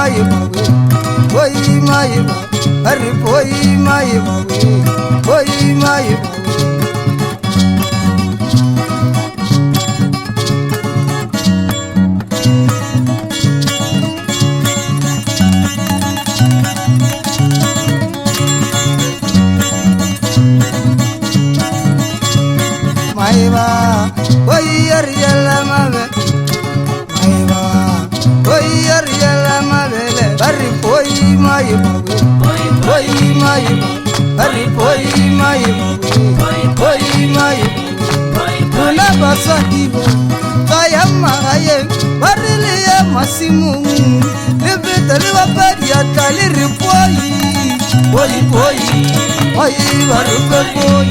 mai mawe, boy mai ma, arre boy mai mawe, boy mai mawe. Maiva, boy yalla mawe, maiva, boy yalla mawe, arre boy mai mawe, boy mai ma, arre boy mai mawe, boy mai. Tuna basadibo, kaya magaye, barili ya masimu, lebeta lewa padi ya taliri boy, boy boy, boy baruka boy,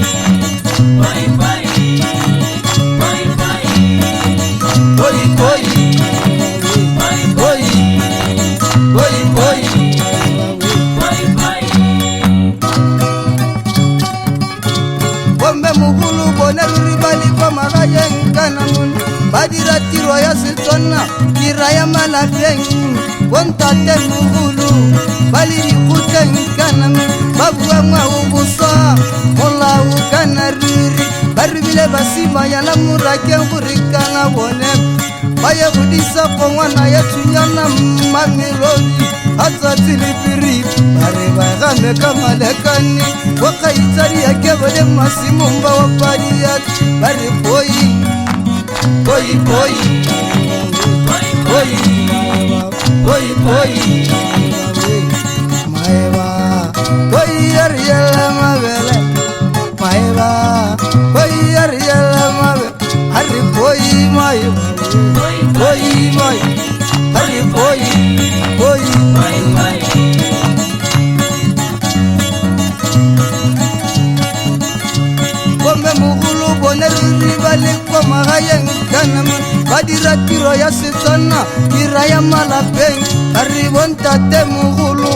boy boy. Boy, boy, boy, boy, boy, boy. Bombe mugulu boneru ribali kwa magaye nkanamun, badira tiro ya sitona, kiraya malapeng, wontate mugulu, bali rikute nkanamun, babuwa mwa ubusa, mola ukanariri, baribile basima ya lamurake mburikanga bonem. Baya budisa pongwana ya tunyana mamelodi hata tilipiri bare bagame kama lekani waka itari ya kebole masimumba wa pariyat bare boy boy boy boy boy boy maeva boy yalla mabele maeva boy yalla mabele hari boy maeva boy boy, hurry boy, boy, boy, boy. Bombe mugulu boneru ribali kwa magaye nkanaman, badira tiro ya sitana, kiraya malapeng, hurry bontate mugulu,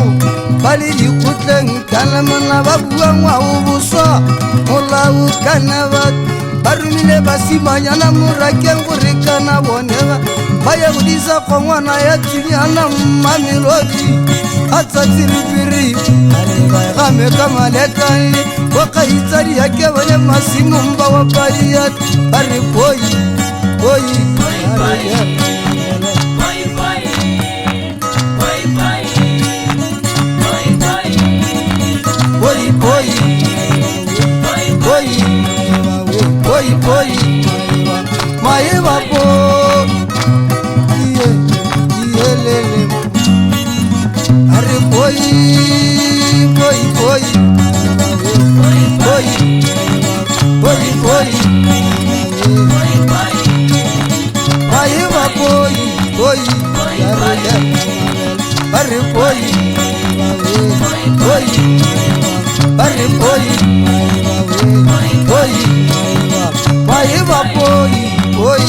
bali rikute nkanaman, babuwa mwa ubusa, mola ukanabat. Barumile basima yana murake ngurikana boneva, baya budisa kongwana ya tunyana mamelodi hata tilipiri areba game kama lekani waka itari yake bone masimu mba wa bariyat bare boy boy boy boy boy boy boy boy boy boy boy maeva boy yelele are boy boy boy boy boy boy maeva boy boy yare are boy boy are boy boy maeva boy boy